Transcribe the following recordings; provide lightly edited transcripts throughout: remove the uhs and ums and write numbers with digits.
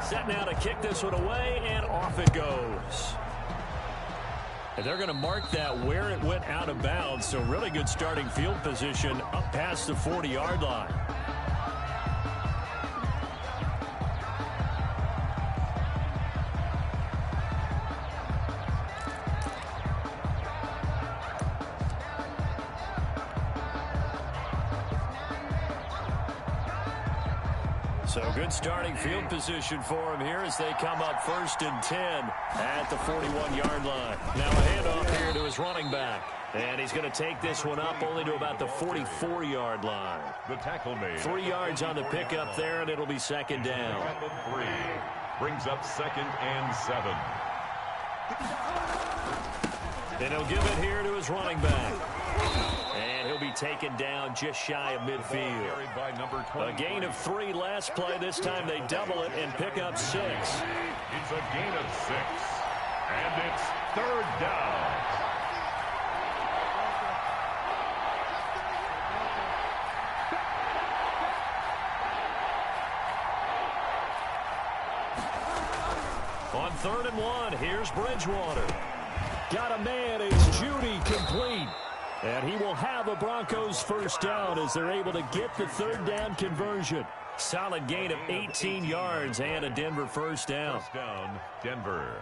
Set now to kick this one away, and off it goes. And they're going to mark that where it went out of bounds, so really good starting field position up past the 40-yard line. So good starting field position for him here as they come up 1st and 10 at the 41-yard line. Now a handoff here to his running back. And he's going to take this one up only to about the 44-yard line. The tackle made. 3 yards on the pickup there, and it'll be 2nd down. Three brings up 2nd and 7. And he'll give it here to his running back. And he'll be taken down just shy of midfield. A gain of 3 last play. This time they double it and pick up 6. It's a gain of 6. And it's 3rd down. On 3rd and 1, here's Bridgewater. Got a man, it's Judy, complete. And he will have a Broncos 1st down as they're able to get the 3rd down conversion. Solid gain of 18 yards and a Denver 1st down. 1st down, Denver.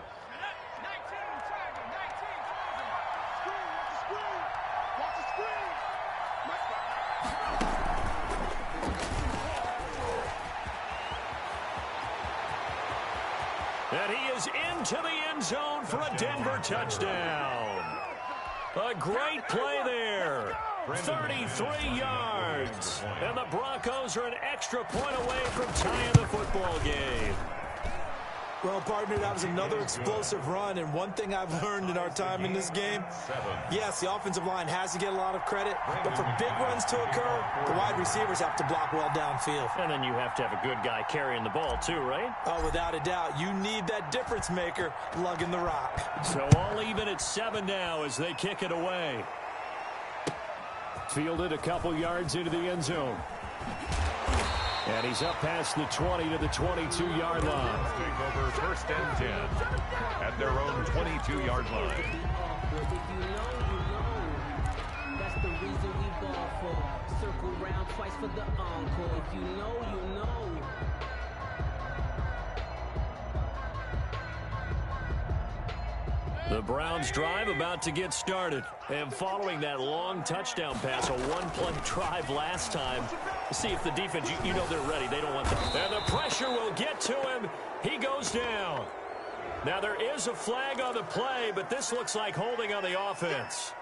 And he is into the end zone for a Denver touchdown. A great play there. 33 yards. And the Broncos are an extra point away from tying the football game. Well, partner, that was another explosive run, and one thing I've learned in our time in this game, yes, the offensive line has to get a lot of credit, but for big runs to occur, the wide receivers have to block well downfield. And then you have to have a good guy carrying the ball too, right? Oh, without a doubt. You need that difference maker lugging the rock. So all even at 7 now as they kick it away. Fielded a couple yards into the end zone. And he's up past the 20 to the 22-yard line. Take over 1st and 10 at their own 22-yard line. If you know, you know. That's the reason we ball for. Circle round twice for the encore. If you know, you know. The Browns drive about to get started. And following that long touchdown pass, a one-play drive last time, see if the defense, you know they're ready. They don't want that. And the pressure will get to him. He goes down. Now there is a flag on the play, but this looks like holding on the offense.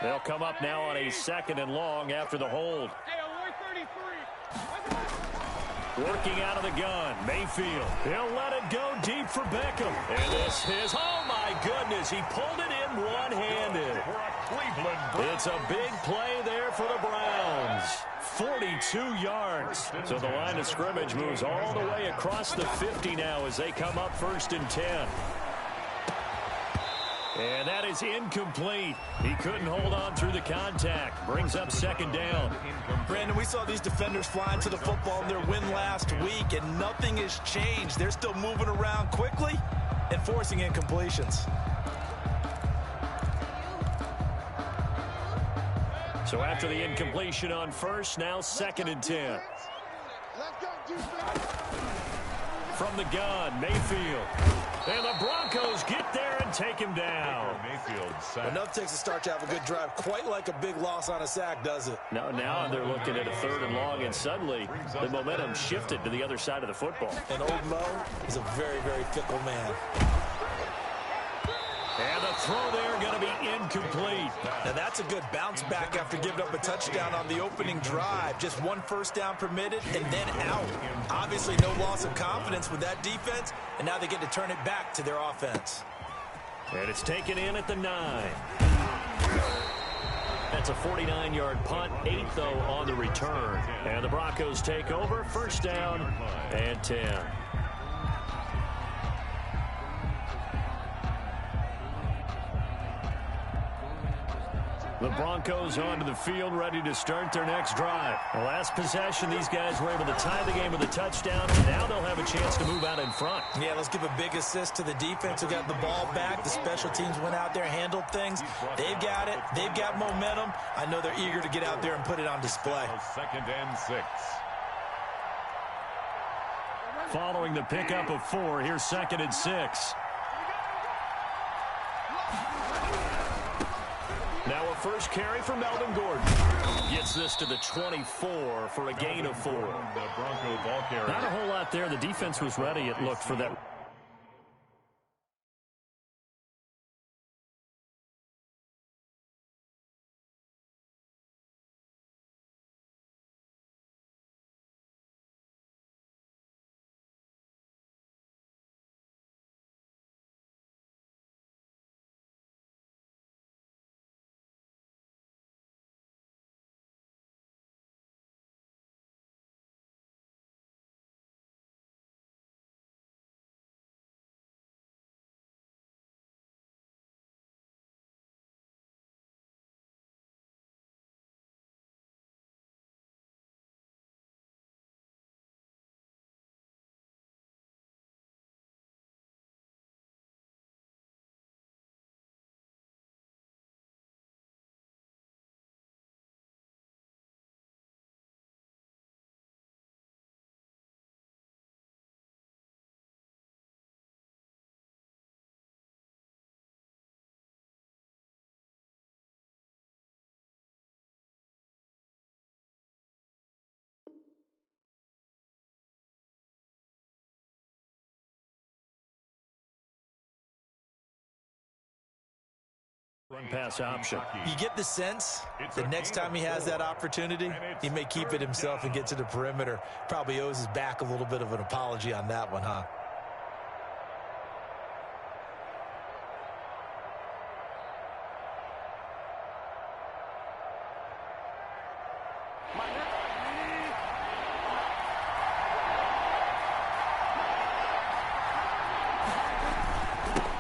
They'll come up now on a 2nd and long after the hold. Working out of the gun, Mayfield. He'll let it go deep for Beckham. And this is, oh my goodness, he pulled it in one-handed. It's a big play there for the Browns. 42 yards. So the line of scrimmage moves all the way across the 50 now as they come up 1st and 10. And that is incomplete. He couldn't hold on through the contact. Brings up 2nd down. Brandon, we saw these defenders flying to the football in their win last week, and nothing has changed. They're still moving around quickly and forcing incompletions. So after the incompletion on 1st, now 2nd and 10. From the gun, Mayfield. And the Broncos get there and take him down. Enough takes a start to have a good drive. Quite like a big loss on a sack, does it? No, now they're looking at a 3rd and long, and suddenly the momentum shifted to the other side of the football. And old Mo is a very, very fickle man. And the throw there going to be incomplete. Now that's a good bounce back after giving up a touchdown on the opening drive. Just 1 1st down permitted and then out. Obviously no loss of confidence with that defense, and now they get to turn it back to their offense. And it's taken in at the 9. That's a 49-yard punt, 8 though on the return. And the Broncos take over, 1st down and 10. The Broncos onto the field, ready to start their next drive. The last possession, these guys were able to tie the game with a touchdown, and now they'll have a chance to move out in front. Yeah, let's give a big assist to the defense who got the ball back. The special teams went out there, handled things. They've got it. They've got momentum. I know they're eager to get out there and put it on display. 2nd and 6. Following the pickup of 4, here's 2nd and 6. Now a first carry for Melvin Gordon. Gets this to the 24 for a gain of 4. Not a whole lot there. The defense was ready, it looked, for that. Run pass option. You get the sense that next time he has that opportunity, he may keep it himself and get to the perimeter. Probably owes his back a little bit of an apology on that one, huh?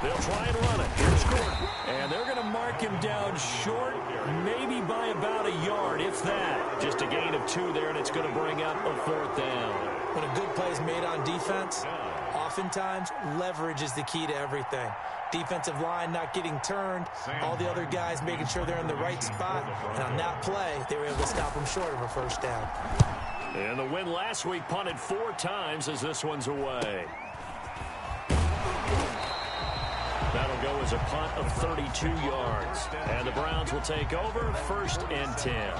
They'll try and run it. Here's Gordon. And they're going to mark him down short, maybe by about a yard, if that. Just a gain of 2 there, and it's going to bring up a 4th down. When a good play is made on defense, oftentimes leverage is the key to everything. Defensive line not getting turned, all the other guys making sure they're in the right spot. And on that play, they were able to stop him short of a 1st down. And the win last week punted 4 times as this one's away. That'll go as a punt of 32 yards. And the Browns will take over 1st and 10.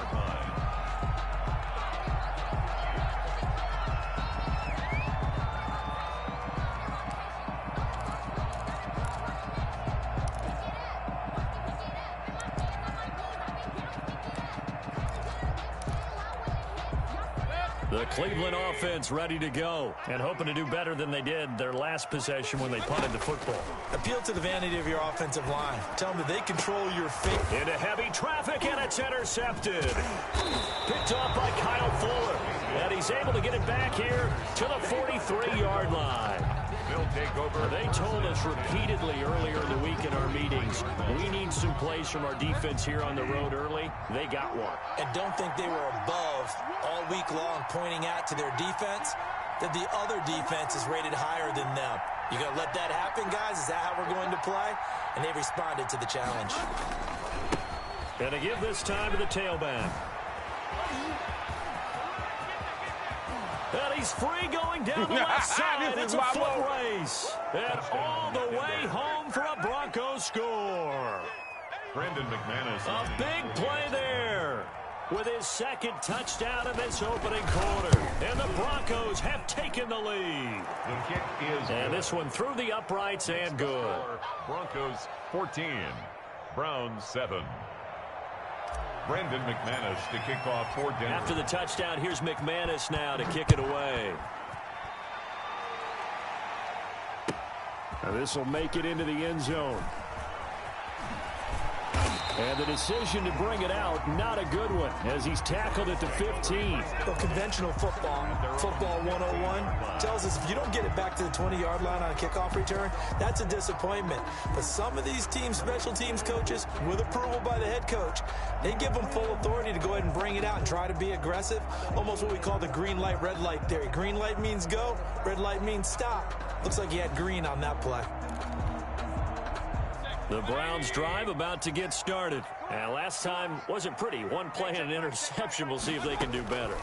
The Cleveland offense ready to go and hoping to do better than they did their last possession when they punted the football. Appeal to the vanity of your offensive line. Tell them that they control your fate. Into heavy traffic, and it's intercepted. Picked off by Kyle Fuller. And he's able to get it back here to the 43-yard line. They told us repeatedly earlier in the week in our meetings, we need some plays from our defense here on the road early. They got one. And don't think they were above all week long pointing out to their defense that the other defense is rated higher than them. You going to let that happen, guys? Is that how we're going to play? And they responded to the challenge. And to give this time to the tailback. And he's free going down the left side. It's a foot race. And all the way home for a Broncos score. Brendan McManus. A big play there with his 2nd touchdown in this opening quarter. And the Broncos have taken the lead. The kick is and this one through the uprights and good. Broncos 14, Browns 7. Brendan McManus to kick off for Denver. After the touchdown, here's McManus now to kick it away. Now this will make it into the end zone. And the decision to bring it out, not a good one, as he's tackled at the 15. Well, conventional football 101, tells us if you don't get it back to the 20-yard line on a kickoff return, that's a disappointment. But some of these teams, special teams coaches, with approval by the head coach, they give them full authority to go ahead and bring it out and try to be aggressive, almost what we call the green light, red light theory. Green light means go, red light means stop. Looks like he had green on that play. The Browns drive about to get started. And last time wasn't pretty. One play and an interception. We'll see if they can do better.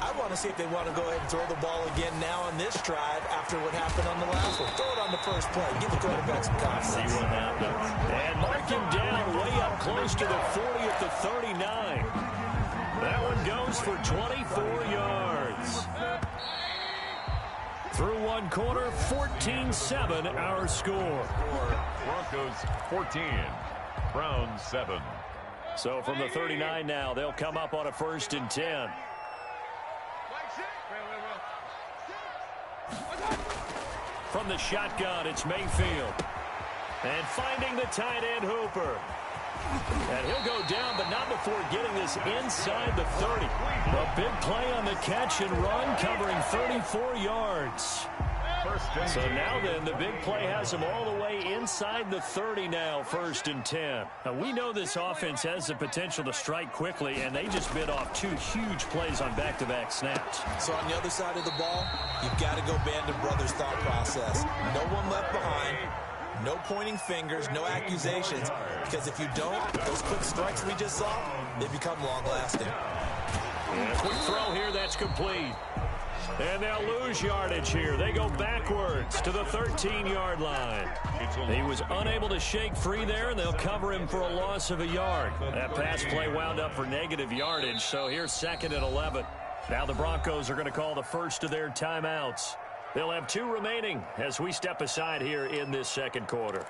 I want to see if they want to go ahead and throw the ball again now on this drive after what happened on the last one. Throw it on the first play. Give the quarterback some confidence. See what happens. And mark him down way up close to the 40 at the 39. That one goes for 24 yards. Through one quarter, 14-7 our score. Broncos 14, Browns 7. So from the 39 now, they'll come up on a 1st and 10. From the shotgun, it's Mayfield. And finding the tight end, Hooper. And he'll go down, but not before getting this inside the 30. A big play on the catch and run, covering 34 yards. So now then, the big play has him all the way inside the 30 now, 1st and 10. Now, we know this offense has the potential to strike quickly, and they just bit off 2 huge plays on back-to-back snaps. So on the other side of the ball, you've got to go Band of Brothers thought process. No one left behind. No pointing fingers, no accusations, because if you don't, those quick strikes we just saw, they become long-lasting. And a quick throw here, that's complete. And they'll lose yardage here. They go backwards to the 13-yard line. He was unable to shake free there, and they'll cover him for a loss of a yard. That pass play wound up for negative yardage, so here's 2nd and 11. Now the Broncos are going to call the first of their timeouts. They'll have 2 remaining as we step aside here in this 2nd quarter.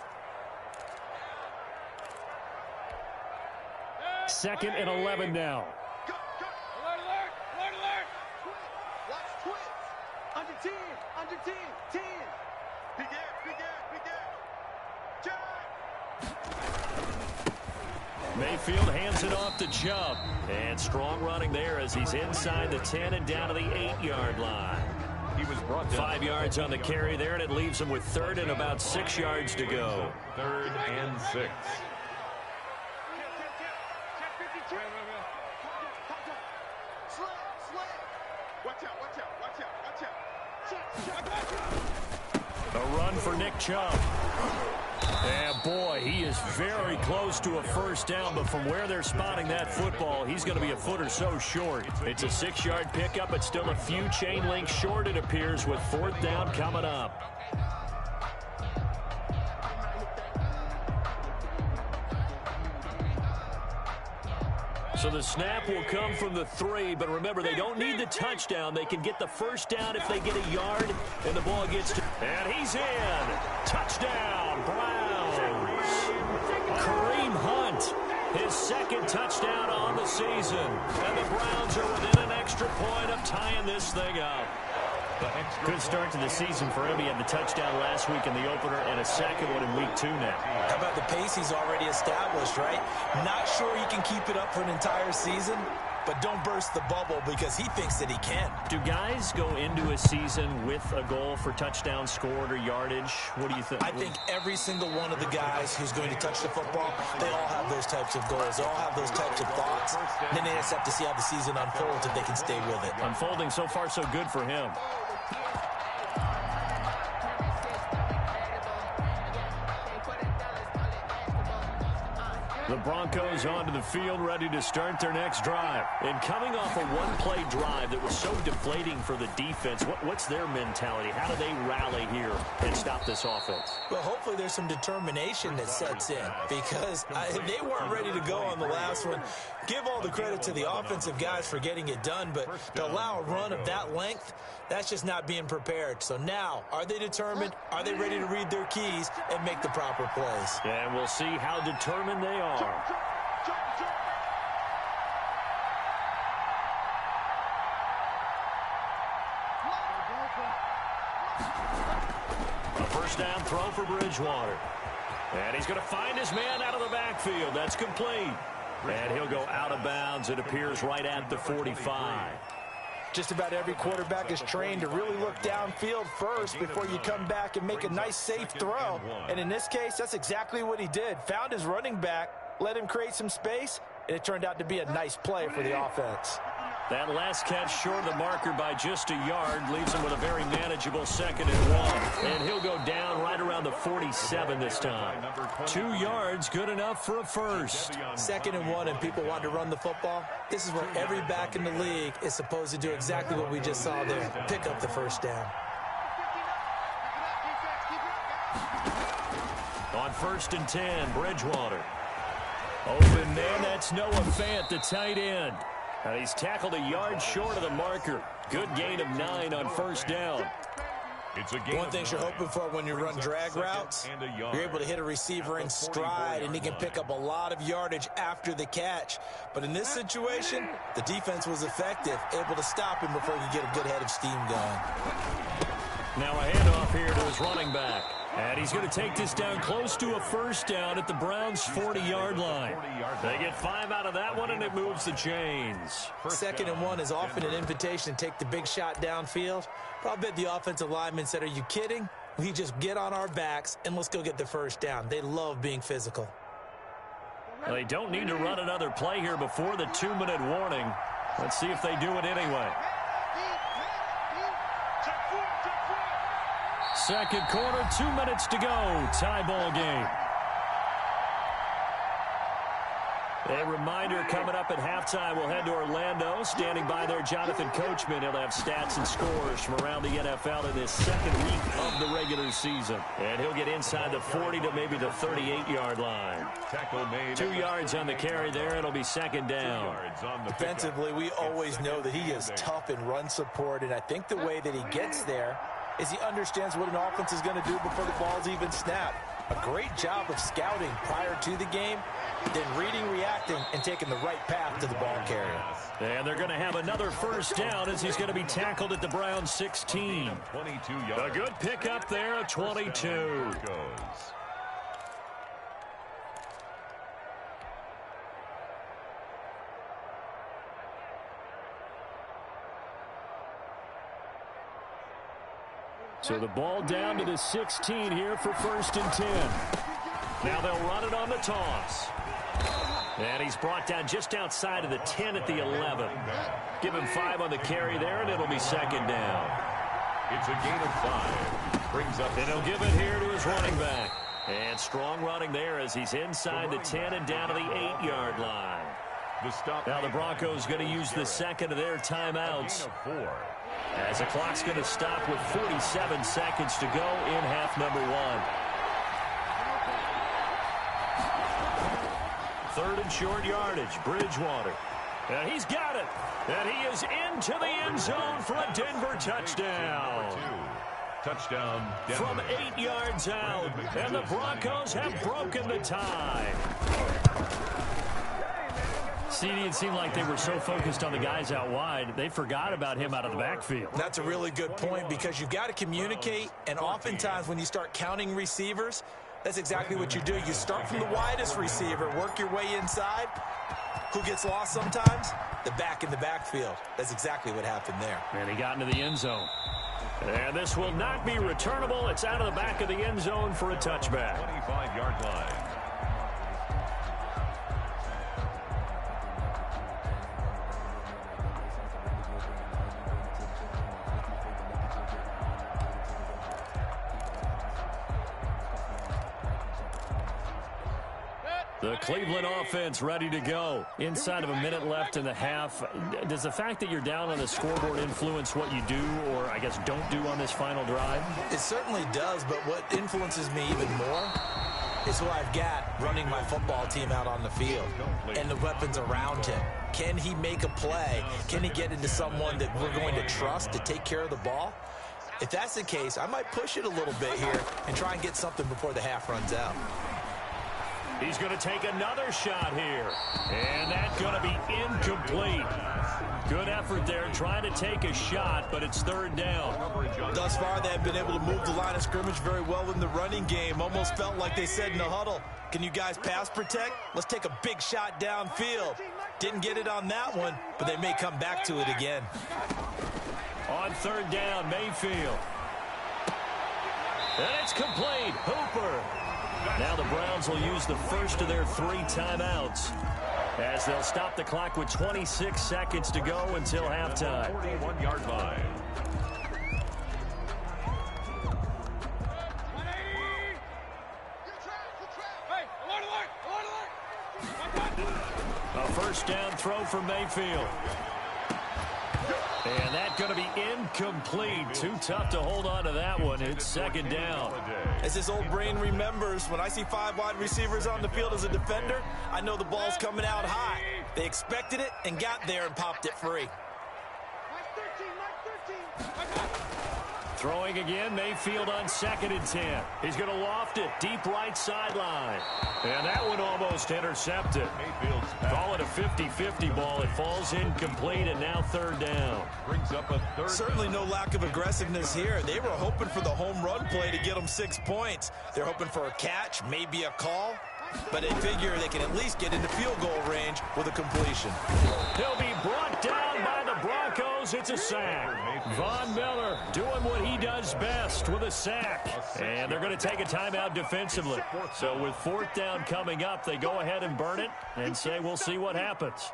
2nd and 11 now. Go, go. Alert, alert, alert, alert. Watch twins. Under 10, under 10, 10. Big air, big air, big air. Mayfield hands it off to Chubb. And strong running there as he's inside the 10 and down to the 8-yard line. He was brought down 5 yards on the carry there, and it leaves him with 3rd and about 6 yards to go. 3rd and 6. A run for Nick Chubb. And boy, he is very close to a 1st down, but from where they're spotting that football, he's going to be a foot or so short. It's a 6-yard pickup, but still a few chain links short, it appears, with 4th down coming up. So the snap will come from the 3, but remember, they don't need the touchdown. They can get the 1st down if they get a yard, and the ball gets to... And he's in! Touchdown, Browns! Kareem Hunt, his 2nd touchdown on the season. And the Browns are within an extra point of tying this thing up. Good start to the season for him. He had the touchdown last week in the opener and a 2nd one in week 2 now. How about the pace he's already established, right? Not sure he can keep it up for an entire season, but don't burst the bubble because he thinks that he can. Do guys go into a season with a goal for touchdown scored or yardage? What do you think? I think every single one of the guys who's going to touch the football, they all have those types of goals. They all have those types of thoughts. And then they just have to see how the season unfolds if they can stay with it. Unfolding so far so good for him. The Broncos onto the field, ready to start their next drive. And coming off a one-play drive that was so deflating for the defense, what's their mentality? How do they rally here and stop this offense? Well, hopefully there's some determination that sets in because they weren't ready to go on the last one. Give all the credit to the offensive guys for getting it done, but to allow a run of that length, that's just not being prepared. So now, are they determined? Are they ready to read their keys and make the proper plays? And we'll see how determined they are. A 1st down throw for Bridgewater. And he's going to find his man out of the backfield. That's complete. And he'll go out of bounds. It appears right at the 45. Just about every quarterback is trained to really look downfield first before you come back and make a nice, safe throw. And in this case, that's exactly what he did. Found his running back, let him create some space, and it turned out to be a nice play for the offense. That last catch short of the marker by just a yard leaves him with a very manageable 2nd and 1. And he'll go down right around the 47 this time. 2 yards, good enough for a first. 2nd and 1, and people want to run the football. This is where every back in the league is supposed to do exactly what we just saw there. Pick up the first down. On 1st and 10, Bridgewater. Open man, that's Noah Fant, the tight end. And he's tackled a yard short of the marker. Good gain of 9 on 1st down. One thing you're hoping for when you run drag routes, you're able to hit a receiver in stride, and he can pick up a lot of yardage after the catch. But in this situation, the defense was effective, able to stop him before he could get a good head of steam going. Now a handoff here to his running back. And he's going to take this down close to a first down at the Browns' 40-yard line. They get 5 out of that one, and it moves the chains. 2nd and 1 is often an invitation to take the big shot downfield. But I bet the offensive lineman said, are you kidding? We just get on our backs, and let's go get the first down. They love being physical. Well, they don't need to run another play here before the 2-minute warning. Let's see if they do it anyway. Second quarter, 2 minutes to go. Tie ball game. A reminder coming up at halftime. We'll head to Orlando. Standing by there, Jonathan Coachman. He'll have stats and scores from around the NFL in this 2nd week of the regular season. And he'll get inside the 40 to maybe the 38-yard line. 2 yards on the carry there. It'll be 2nd down. Defensively, we always know that he is tough in run support, and I think the way that he gets there is he understands what an offense is going to do before the ball's even snapped. A great job of scouting prior to the game, then reading, reacting, and taking the right path to the ball carrier. And they're going to have another first down as he's going to be tackled at the Browns' 16. A good pickup there, a 22. So the ball down to the 16 here for 1st and 10. Now they'll run it on the toss. And he's brought down just outside of the 10 at the 11. Give him 5 on the carry there, and it'll be 2nd down. It's a gain of 5. Brings up, and he'll give it here to his running back. And strong running there as he's inside the 10 and down to the 8-yard line. Now the Broncos going to use the 2nd of their timeouts. As the clock's going to stop with 47 seconds to go in half number 1. 3rd and short yardage, Bridgewater. And he's got it. And he is into the end zone for a Denver touchdown. Touchdown, Denver. From 8 yards out. And the Broncos have broken the tie. CD, it seemed like they were so focused on the guys out wide, they forgot about him out of the backfield. That's a really good point because you've got to communicate, and oftentimes when you start counting receivers, that's exactly what you do. You start from the widest receiver, work your way inside. Who gets lost sometimes? The back in the backfield. That's exactly what happened there. And he got into the end zone. And this will not be returnable. It's out of the back of the end zone for a touchback. 25-yard line. The Cleveland offense ready to go. Inside of a minute left in the half. Does the fact that you're down on the scoreboard influence what you do or, I guess, don't do on this final drive? It certainly does, but what influences me even more is who I've got running my football team out on the field and the weapons around him. Can he make a play? Can he get into someone that we're going to trust to take care of the ball? If that's the case, I might push it a little bit here and try and get something before the half runs out. He's going to take another shot here. And that going to be incomplete. Good effort there trying to take a shot, but it's third down. Thus far, they have been able to move the line of scrimmage very well in the running game. Almost felt like they said in the huddle, can you guys pass protect? Let's take a big shot downfield. Didn't get it on that one, but they may come back to it again. On third down, Mayfield. And it's complete. Hooper. Now the Browns will use the first of their 3 timeouts as they'll stop the clock with 26 seconds to go until halftime. 41-yard line. A first down throw for Mayfield. And that's going to be incomplete. Too tough to hold on to that one. It's second down. As his old brain remembers, when I see 5 wide receivers on the field as a defender, I know the ball's coming out high. They expected it and got there and popped it free. Throwing again, Mayfield on 2nd and 10. He's going to loft it deep right sideline. And that one almost intercepted. Call it a 50-50 ball. It falls incomplete, and now third down. Brings up a third. Certainly no lack of aggressiveness here. They were hoping for the home run play to get them 6 points. They're hoping for a catch, maybe a call. But they figure they can at least get into field goal range with a completion. He'll be brought down by the Broncos. It's a sack. Von Miller doing what he does best with a sack. And they're going to take a timeout defensively. So with 4th down coming up, they go ahead and burn it and say we'll see what happens.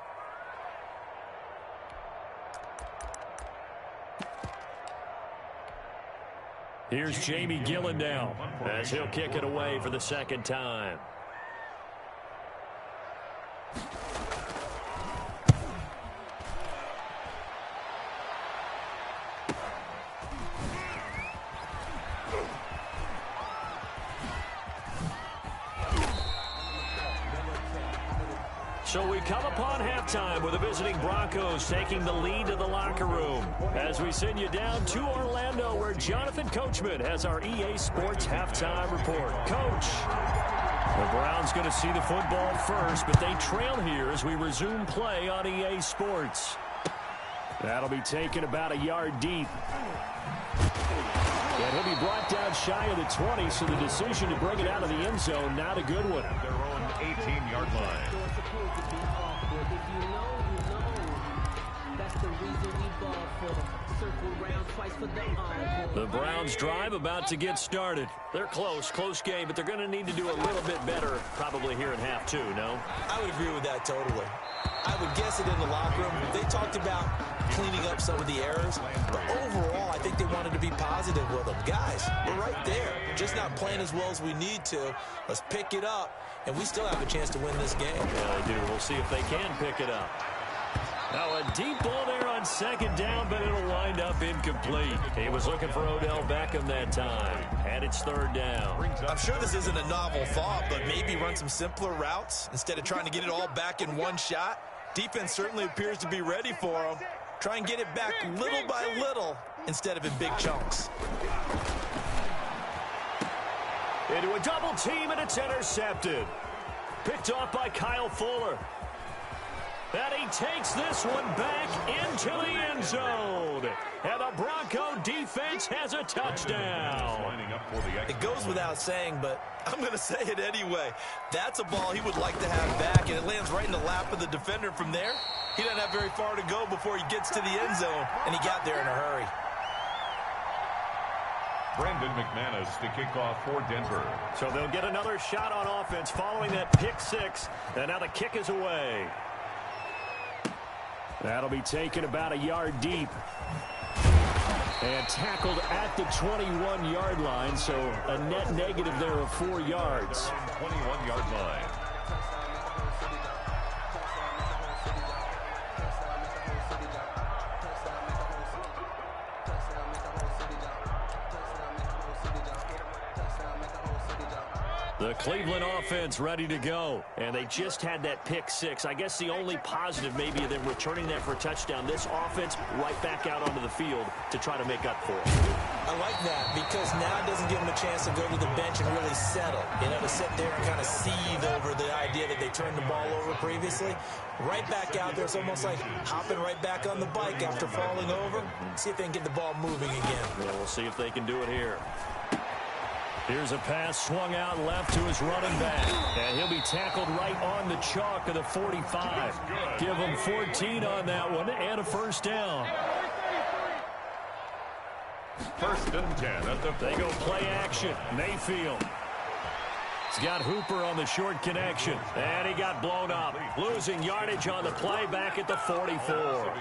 Here's Jamie Gillen now as he'll kick it away for the 2nd time. So we come upon halftime with the visiting Broncos taking the lead to the locker room as we send you down to Orlando where Jonathan Coachman has our EA Sports halftime report. Coach, the Browns going to see the football first, but they trail here as we resume play on EA Sports. That'll be taken about a yard deep. And he'll be brought down shy of the 20, so the decision to bring it out of the end zone, not a good one. Their own 18-yard line. The Browns drive about to get started. They're close game, but they're going to need to do a little bit better probably here in half 2, no? I would agree with that totally. I would guess it in the locker room. They talked about cleaning up some of the errors, but overall, I think they wanted to be positive with them. Guys, we're right there. Just not playing as well as we need to. Let's pick it up, and we still have a chance to win this game. Yeah, they do. We'll see if they can pick it up. Now a deep ball there on 2nd down, but it'll wind up incomplete. He was looking for Odell Beckham that time, and it's 3rd down. I'm sure this isn't a novel thought, but maybe run some simpler routes instead of trying to get it all back in one shot. Defense certainly appears to be ready for them. Try and get it back little by little instead of in big chunks. Into a double team, and it's intercepted. Picked off by Kyle Fuller. And he takes this one back into the end zone. And the Bronco defense has a touchdown. It goes without saying, but I'm going to say it anyway. That's a ball he would like to have back, and it lands right in the lap of the defender from there. He doesn't have very far to go before he gets to the end zone, and he got there in a hurry. Brandon McManus to kick off for Denver. So they'll get another shot on offense following that pick 6. And now the kick is away. That'll be taken about a yard deep. And tackled at the 21-yard line, so a net negative there of 4 yards. 21-yard line. The Cleveland offense ready to go. And they just had that pick six. I guess the only positive maybe of them returning that for a touchdown. This offense right back out onto the field to try to make up for it. I like that because now it doesn't give them a chance to go to the bench and really settle. You know, to sit there and kind of seethe over the idea that they turned the ball over previously. Right back out there. It's almost like hopping right back on the bike after falling over. See if they can get the ball moving again. Yeah, we'll see if they can do it here. Here's a pass swung out left to his running back. And he'll be tackled right on the chalk of the 45. Give him 14 on that one and a first down. First and 10 at the They go play action. Mayfield. He's got Hooper on the short connection. And he got blown up. Losing yardage on the play back at the 44.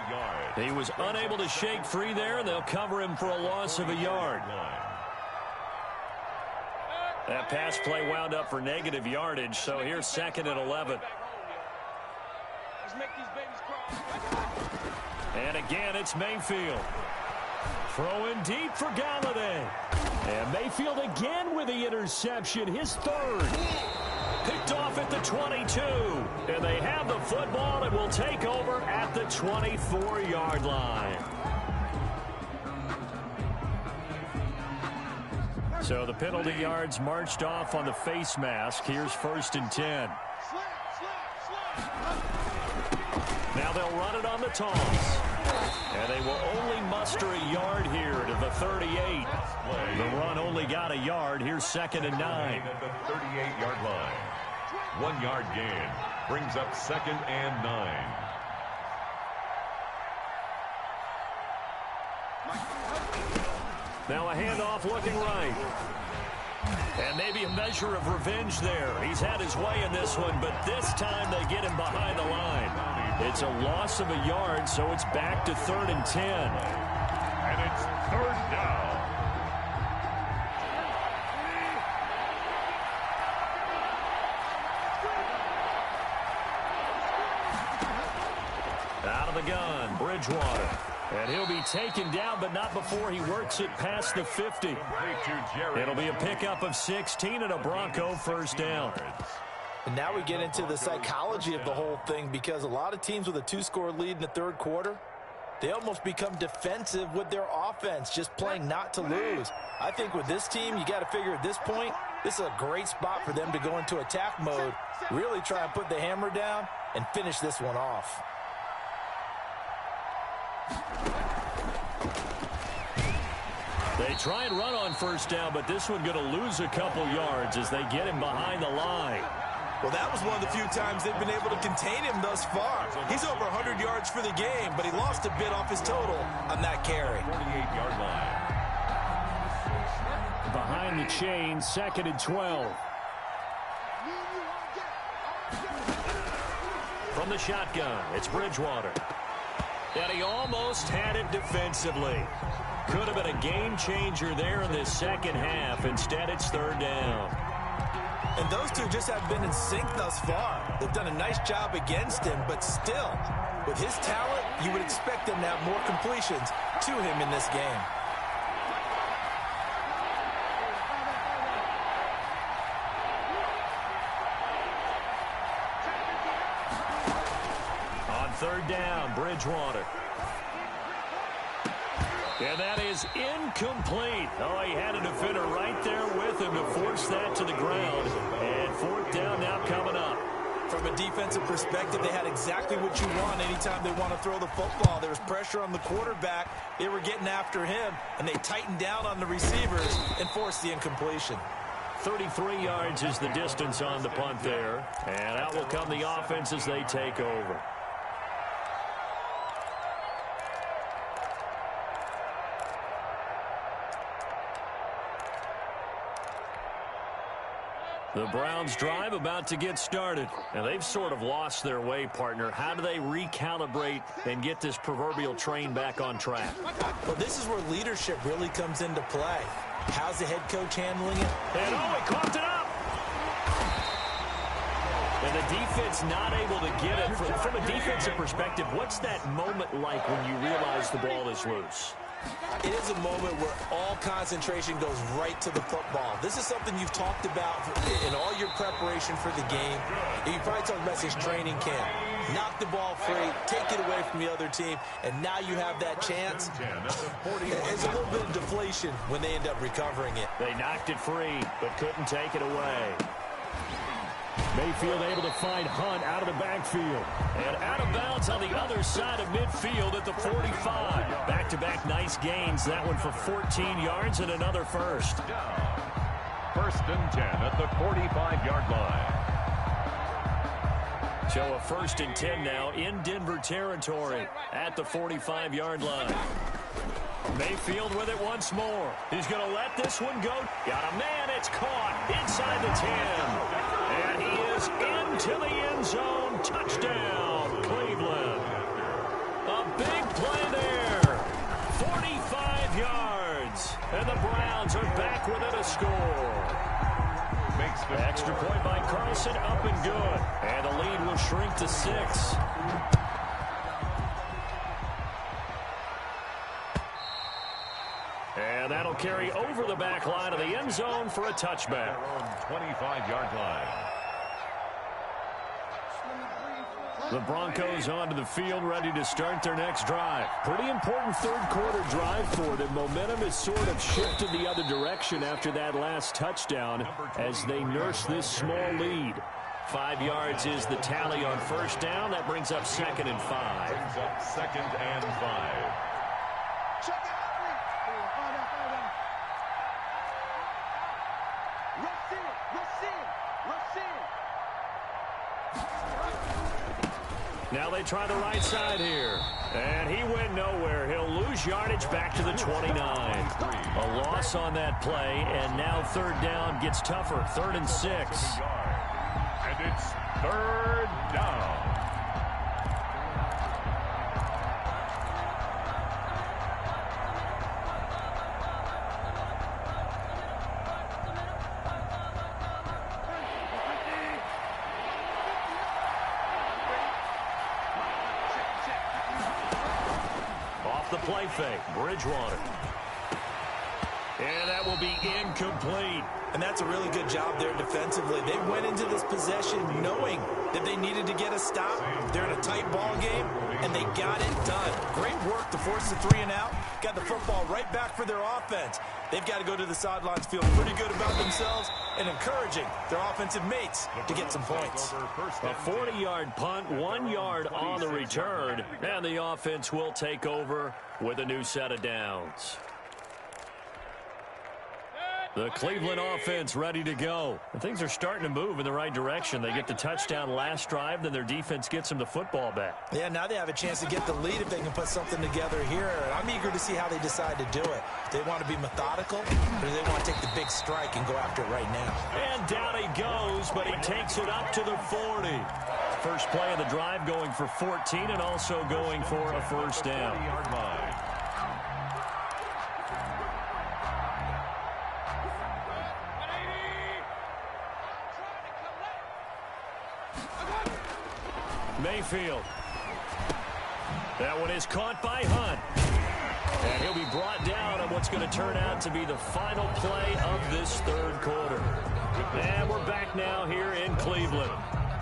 He was unable to shake free there, and they'll cover him for a loss of a yard. That pass play wound up for negative yardage, so here's second and 11. And again, it's Mayfield. Throwing deep for Galladay. And Mayfield again with the interception, his third. Picked off at the 22. And they have the football and will take over at the 24-yard line. So the penalty yards marched off on the face mask. Here's first and 10. Now they'll run it on the toss. And they will only muster a yard here to the 38. The run only got a yard. Here's second and 9. At the 38-yard line. 1 yard gain brings up second and 9. Now a handoff looking right. And maybe a measure of revenge there. He's had his way in this one, but this time they get him behind the line. It's a loss of a yard, so it's back to third and 10. And it's third down. Out of the gun, Bridgewater. And he'll be taken down, but not before he works it past the 50. It'll be a pickup of 16 and a Bronco first down. And now we get into the psychology of the whole thing, because a lot of teams with a 2-score lead in the third quarter, they almost become defensive with their offense, just playing not to lose. I think with this team, you got to figure at this point, this is a great spot for them to go into attack mode, really try and put the hammer down and finish this one off. They try and run on first down, but this one going to lose a couple yards as they get him behind the line. Well, that was one of the few times they've been able to contain him thus far. He's over 100 yards for the game, but he lost a bit off his total on that carry. 48-yard line. Behind the chain, second and 12. From the shotgun, it's Bridgewater. And he almost had it defensively. Could have been a game changer there in this second half. Instead, it's third down. And those two just have been in sync thus far. They've done a nice job against him, but still, with his talent, you would expect them to have more completions to him in this game. On third down, Bridgewater. And that is incomplete. Oh, he had a defender right there with him to force that to the ground. And fourth down now coming up. From a defensive perspective, they had exactly what you want anytime they want to throw the football. There was pressure on the quarterback. They were getting after him, and they tightened down on the receivers and forced the incompletion. 33 yards is the distance on the punt there. And out will come the offense as they take over. The Browns drive about to get started. And they've sort of lost their way, partner. How do they recalibrate and get this proverbial train back on track? Well, this is where leadership really comes into play. How's the head coach handling it? And oh, he coughed it up! And the defense not able to get it. From a defensive perspective, what's that moment like when you realize the ball is loose? It is a moment where all concentration goes right to the football. This is something you've talked about in all your preparation for the game. You probably talked about this training camp. Knock the ball free, take it away from the other team, and now you have that chance. There's a little bit of deflation when they end up recovering it. They knocked it free, but couldn't take it away. Mayfield able to find Hunt out of the backfield. And out of bounds on the other side of midfield at the 45. Back-to-back nice gains. That one for 14 yards and another first. First and 10 at the 45-yard line. So a first and 10 now in Denver territory at the 45-yard line. Mayfield with it once more. He's going to let this one go. Got a man. It's caught inside the 10. And he is into the end zone. Touchdown, Cleveland. A big play there. 45 yards. And the Browns are back within a score. Extra point by Carlson, up and good. And the lead will shrink to 6. And that'll carry over the back line of the end zone for a touchback. 25-yard line. The Broncos onto the field, ready to start their next drive. Pretty important third-quarter drive for them. Momentum has sort of shifted the other direction after that last touchdown as they nurse this small lead. 5 yards is the tally on first down. That brings up 2nd and 5. Brings up 2nd and 5. Now they try the right side here. And he went nowhere. He'll lose yardage back to the 29. A loss on that play, and now third down gets tougher. 3rd and 6. And it's 3rd down. The play fake, Bridgewater. And that will be incomplete. And that's a really good job there defensively. They went into this possession knowing that they needed to get a stop. They're in a tight ball game, and they got it done. Great work to force the 3 and out. Got the football right back for their offense. They've got to go to the sidelines feeling pretty good about themselves and encouraging their offensive mates to get some points. A 40-yard punt, 1 yard on the return, and the offense will take over with a new set of downs. The Cleveland offense ready to go. And things are starting to move in the right direction. They get the touchdown last drive, then their defense gets them the football back. Yeah, now they have a chance to get the lead if they can put something together here. I'm eager to see how they decide to do it. Do they want to be methodical, or do they want to take the big strike and go after it right now? And down he goes, but he takes it up to the 40. First play of the drive going for 14 and also going for a first down. Mayfield. That one is caught by Hunt. And he'll be brought down on what's going to turn out to be the final play of this third quarter. And we're back now here in Cleveland.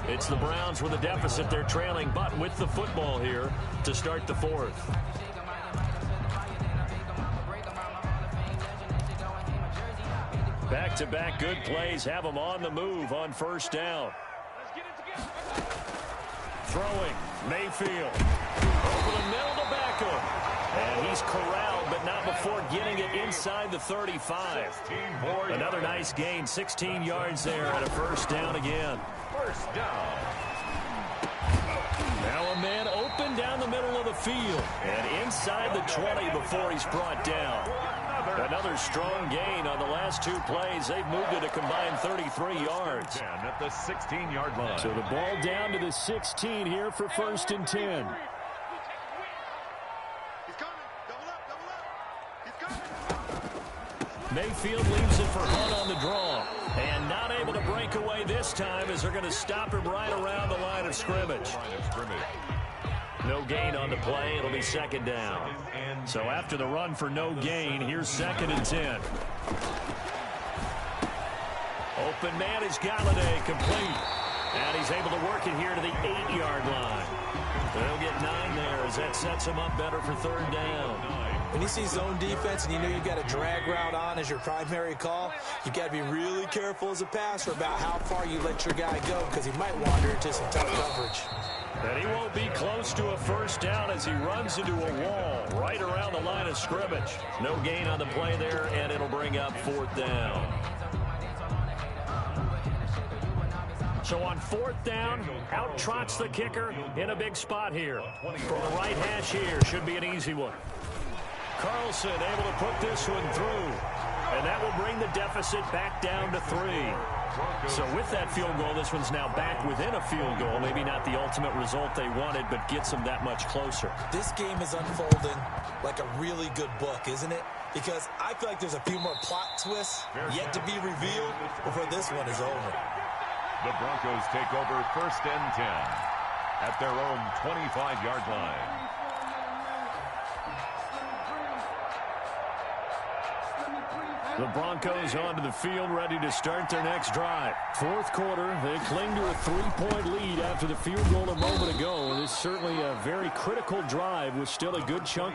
It's the Browns with a deficit. They're trailing, but with the football here to start the fourth. Back-to-back good plays have them on the move on first down. Throwing, Mayfield. Over the middle to Beckham. And he's corralled, but not before getting it inside the 35. Another nice gain, 16 yards there and a first down again. First down. Now a man open down the middle of the field. And inside the 20 before he's brought down. Another strong gain on the last 2 plays. They've moved it a combined 33 yards. At the 16-yard line. So the ball down to the 16 here for first and 10. He's coming. Double up. He's coming. Mayfield leaves it for Hunt on the draw. And not able to break away this time as they're going to stop him right around the line of scrimmage. No gain on the play. It'll be second down. So after the run for no gain, here's 2nd and 10. Open man is Galladay, complete. And he's able to work it here to the 8-yard line. They'll get 9 there as that sets him up better for 3rd down. When you see zone defense and you know you've got a drag route on as your primary call, you've got to be really careful as a passer about how far you let your guy go because he might wander into some tough coverage. And he won't be close to a 1st down as he runs into a wall right around the line of scrimmage. No gain on the play there, and it'll bring up 4th down. So on 4th down, out trots the kicker in a big spot here. From the right hash here, should be an easy one. Carlson able to put this one through. And that will bring the deficit back down to 3. So with that field goal, this one's now back within a field goal. Maybe not the ultimate result they wanted, but gets them that much closer. This game is unfolding like a really good book, isn't it? Because I feel like there's a few more plot twists yet to be revealed before this one is over. The Broncos take over 1st and 10 at their own 25-yard line. The Broncos onto the field, ready to start their next drive. 4th quarter, they cling to a 3-point lead after the field goal a moment ago. This is certainly a very critical drive with still a good chunk